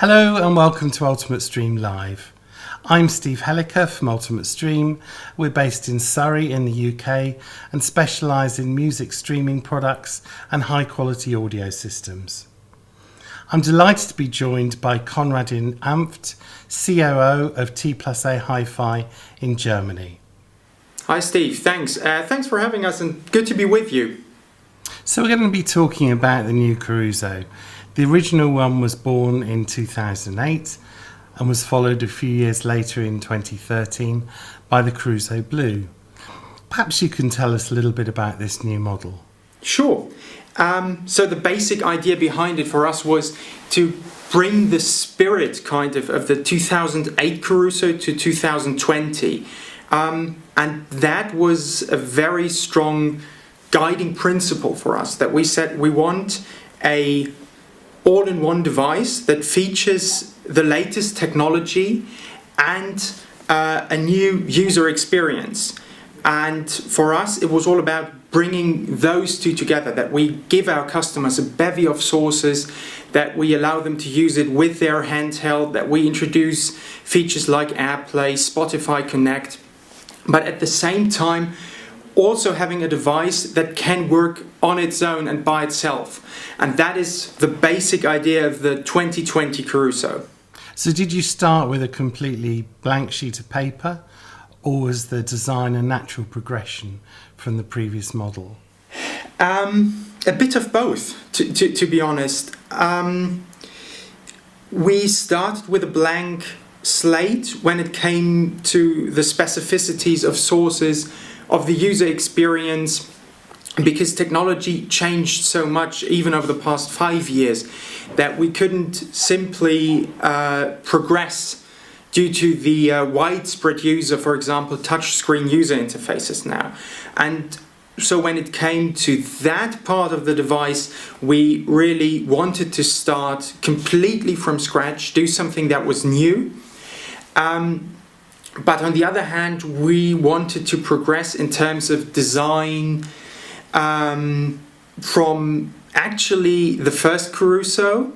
Hello and welcome to Ultimate Stream Live. I'm Steve Helliker from Ultimate Stream. We're based in Surrey in the UK and specialise in music streaming products and high quality audio systems. I'm delighted to be joined by Conradin Amft, COO of T+A Hi-Fi in Germany. Hi Steve, thanks. Thanks for having us and good to be with you. So we're going to be talking about the new Caruso. The original one was born in 2008 and was followed a few years later in 2013 by the Caruso Blue. Perhaps you can tell us a little bit about this new model. Sure. So the basic idea behind it for us was to bring the spirit of the 2008 Caruso to 2020. And that was a very strong guiding principle for us, that we said we want a all-in-one device that features the latest technology and a new user experience. And for us, it was all about bringing those two together, that we give our customers a bevy of sources, that we allow them to use it with their handheld, that we introduce features like AirPlay, Spotify Connect, but at the same time also having a device that can work on its own and by itself. And that is the basic idea of the 2020 Caruso. So did you start with a completely blank sheet of paper, or was the design a natural progression from the previous model? A bit of both, to be honest. We started with a blank slate when it came to the specificities of sources, of the user experience, because technology changed so much even over the past 5 years that we couldn't simply progress due to the widespread use of, for example, touchscreen user interfaces now. And so when it came to that part of the device, we really wanted to start completely from scratch, do something that was new. But on the other hand, we wanted to progress in terms of design from actually the first Caruso,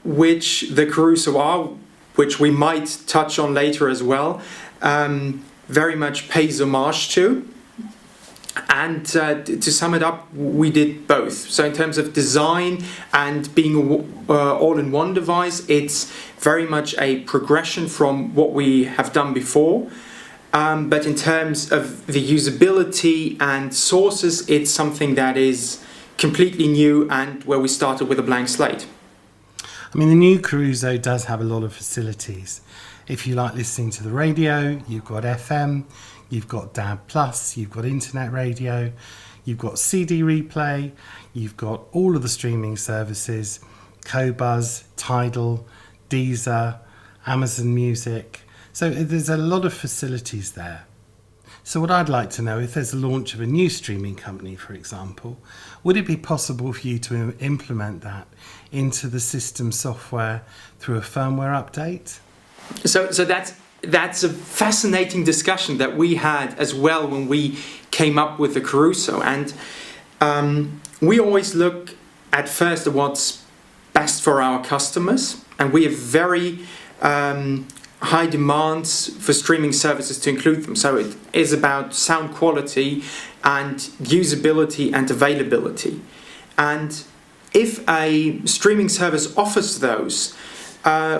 which the Caruso R, which we might touch on later as well, very much pays homage to. And to sum it up, we did both. So in terms of design and being an all-in-one device, it's very much a progression from what we have done before. But in terms of the usability and sources, it's something that is completely new and where we started with a blank slate. I mean, the new Caruso does have a lot of facilities. If you like listening to the radio, you've got FM, you've got DAB+, you've got internet radio, you've got CD replay, you've got all of the streaming services, Qobuz, Tidal, Deezer, Amazon Music. So there's a lot of facilities there. So what I'd like to know, if there's a launch of a new streaming company, for example, would it be possible for you to implement that into the system software through a firmware update? So that's a fascinating discussion that we had as well when we came up with the Caruso. And we always look at first at what's best for our customers. And we have very high demands for streaming services to include them. So it is about sound quality and usability and availability. And if a streaming service offers those,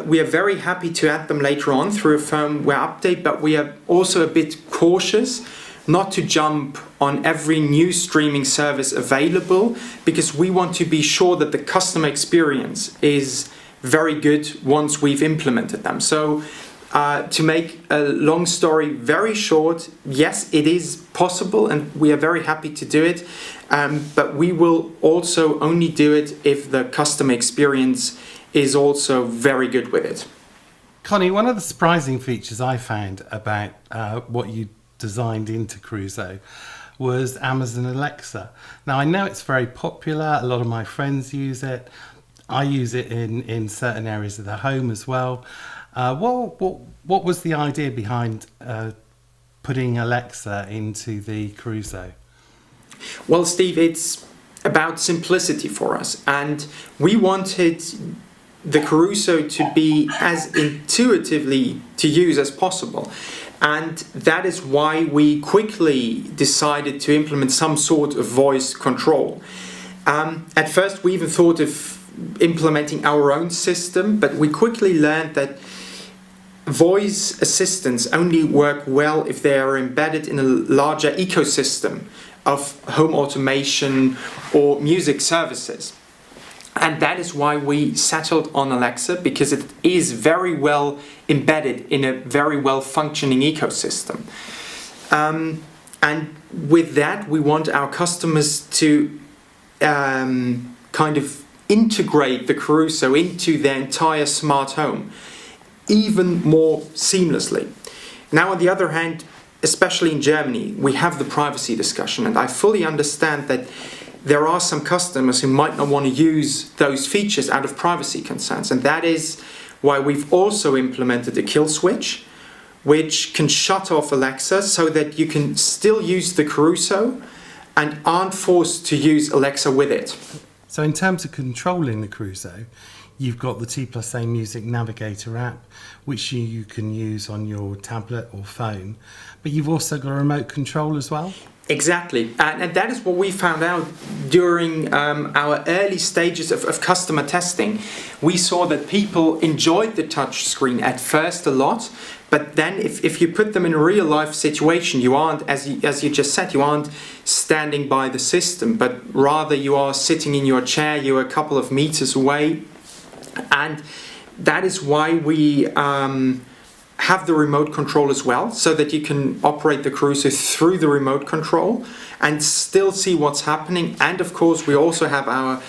we are very happy to add them later on through a firmware update, but we are also a bit cautious not to jump on every new streaming service available, because we want to be sure that the customer experience is very good once we've implemented them. So to make a long story very short, yes, it is possible and we are very happy to do it, but we will also only do it if the customer experience is also very good with it. Connie, one of the surprising features I found about what you designed into Caruso was Amazon Alexa. Now, I know it's very popular. A lot of my friends use it. I use it in certain areas of the home as well. What was the idea behind putting Alexa into the Caruso? Well, Steve, it's about simplicity for us, and we wanted the Caruso to be as intuitively to use as possible. And that is why we quickly decided to implement some sort of voice control. At first, we even thought of implementing our own system, but we quickly learned that voice assistants only work well if they are embedded in a larger ecosystem of home automation or music services. And that is why we settled on Alexa, because it is very well embedded in a very well functioning ecosystem. And with that, we want our customers to kind of integrate the Caruso into their entire smart home even more seamlessly. Now, on the other hand, especially in Germany, we have the privacy discussion, and I fully understand that there are some customers who might not want to use those features out of privacy concerns, and that is why we've also implemented a kill switch, which can shut off Alexa so that you can still use the Caruso and aren't forced to use Alexa with it. So in terms of controlling the Caruso, you've got the T+A Music Navigator app, which you can use on your tablet or phone, but you've also got a remote control as well? Exactly, and that is what we found out during our early stages of customer testing. We saw that people enjoyed the touch screen at first a lot, but then if you put them in a real life situation, you aren't, as you just said, you aren't standing by the system, but rather you are sitting in your chair, you're a couple of meters away, and that is why we have the remote control as well, so that you can operate the Caruso through the remote control and still see what's happening. And of course, we also have our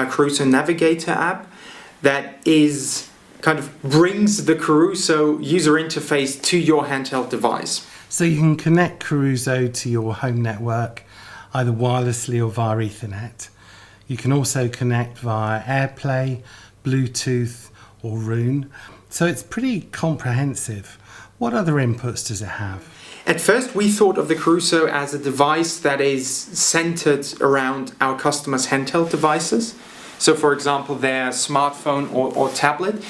Caruso Navigator app that is kind of brings the Caruso user interface to your handheld device. So you can connect Caruso to your home network either wirelessly or via Ethernet. You can also connect via AirPlay, Bluetooth or Roon. So it's pretty comprehensive. What other inputs does it have? At first, we thought of the Caruso as a device that is centered around our customers' handheld devices. So, for example, their smartphone or tablet.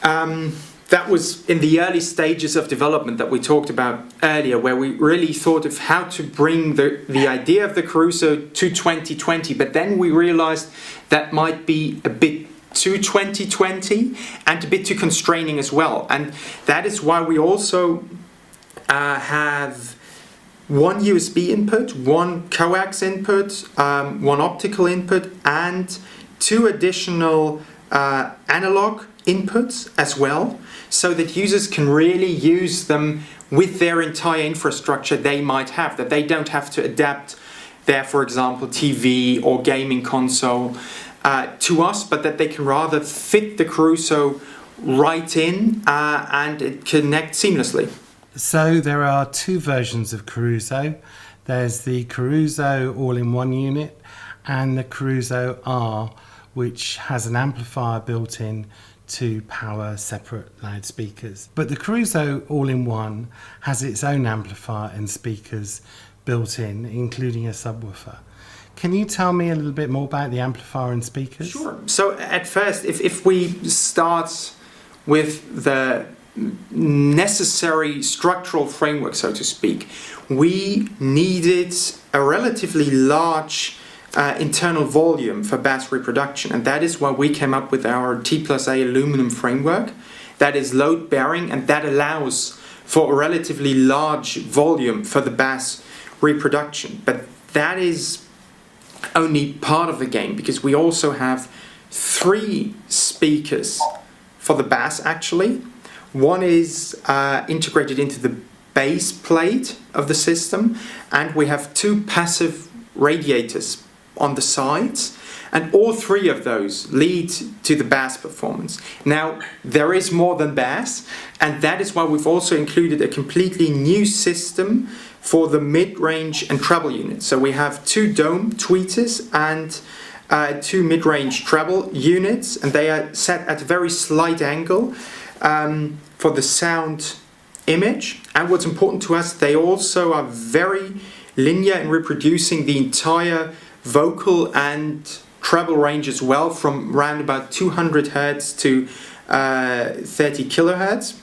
That was in the early stages of development that we talked about earlier, where we really thought of how to bring the idea of the Caruso to 2020. But then we realized that might be a bit to 2020 and a bit too constraining as well, and that is why we also have one USB input, one coax input, one optical input, and two additional analog inputs as well, so that users can really use them with their entire infrastructure they might have, that they don't have to adapt their, for example, TV or gaming console to us, but that they can rather fit the Caruso right in and it connects seamlessly. So there are two versions of Caruso. There's the Caruso all-in-one unit and the Caruso R, which has an amplifier built in to power separate loudspeakers. But the Caruso all-in-one has its own amplifier and speakers built in, including a subwoofer. Can you tell me a little bit more about the amplifier and speakers? Sure. So at first, if we start with the necessary structural framework, so to speak, we needed a relatively large internal volume for bass reproduction, and that is why we came up with our T+A aluminum framework that is load bearing and that allows for a relatively large volume for the bass reproduction. But that is only part of the game, because we also have three speakers for the bass actually. One is integrated into the base plate of the system, and we have two passive radiators on the sides, and all three of those lead to the bass performance. Now, there is more than bass, and that is why we've also included a completely new system for the mid-range and treble units. So we have two dome tweeters and two mid-range treble units, and they are set at a very slight angle for the sound image. And what's important to us, they also are very linear in reproducing the entire vocal and treble range as well, from around about 200 hertz to 30 kilohertz.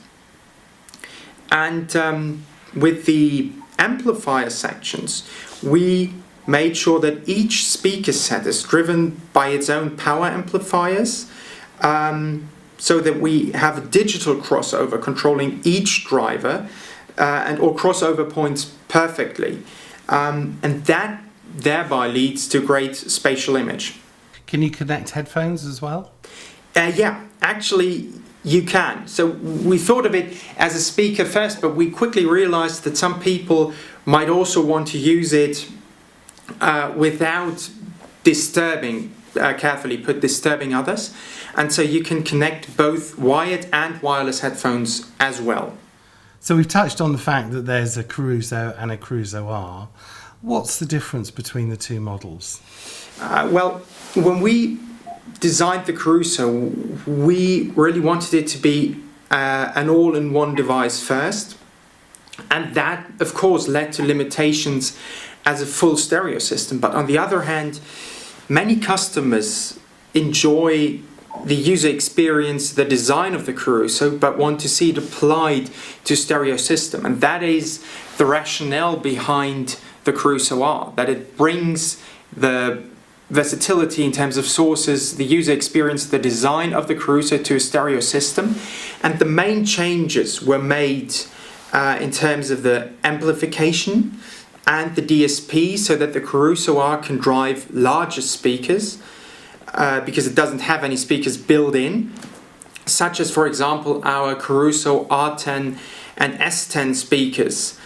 And with the amplifier sections, we made sure that each speaker set is driven by its own power amplifiers, so that we have a digital crossover controlling each driver and or crossover points perfectly, and that thereby leads to great spatial image. Can you connect headphones as well? Yeah, actually you can. So we thought of it as a speaker first, but we quickly realized that some people might also want to use it without disturbing, carefully put, disturbing others. And so you can connect both wired and wireless headphones as well. So we've touched on the fact that there's a Caruso and a Caruso R. What's the difference between the two models? Well, when we designed the Caruso, we really wanted it to be an all-in-one device first. And that, of course, led to limitations as a full stereo system. But on the other hand, many customers enjoy the user experience, the design of the Caruso, but want to see it applied to stereo system. And that is the rationale behind the Caruso R, that it brings the versatility in terms of sources, the user experience, the design of the Caruso to a stereo system. And the main changes were made in terms of the amplification and the DSP, so that the Caruso R can drive larger speakers because it doesn't have any speakers built in, such as, for example, our Caruso R10 and S10 speakers,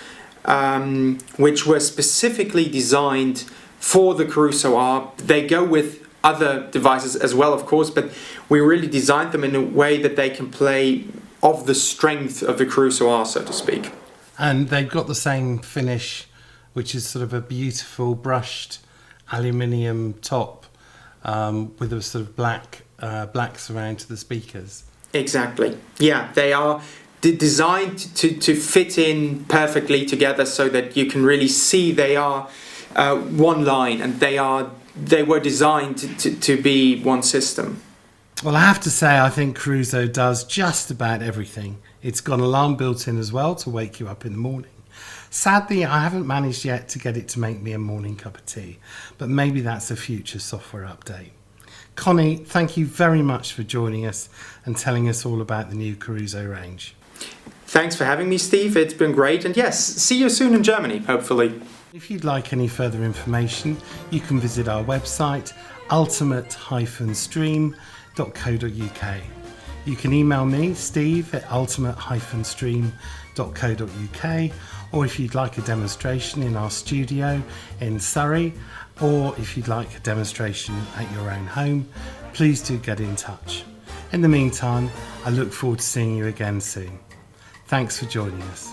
which were specifically designed for the Caruso R. They go with other devices as well, of course, but we really designed them in a way that they can play of the strength of the Caruso R, so to speak. And they've got the same finish, which is sort of a beautiful brushed aluminium top with a sort of black surround to the speakers. Exactly. Yeah, they are designed to fit in perfectly together, so that you can really see they are one line, and they were designed to be one system. Well, I have to say, I think Caruso does just about everything. It's got an alarm built in as well to wake you up in the morning. Sadly, I haven't managed yet to get it to make me a morning cup of tea, but maybe that's a future software update. Connie, thank you very much for joining us and telling us all about the new Caruso range. Thanks for having me, Steve. It's been great. And yes, see you soon in Germany, hopefully. If you'd like any further information, you can visit our website, ultimate-stream.co.uk. You can email me, Steve, at ultimate-stream.co.uk, or if you'd like a demonstration in our studio in Surrey, or if you'd like a demonstration at your own home, please do get in touch. In the meantime, I look forward to seeing you again soon. Thanks for joining us.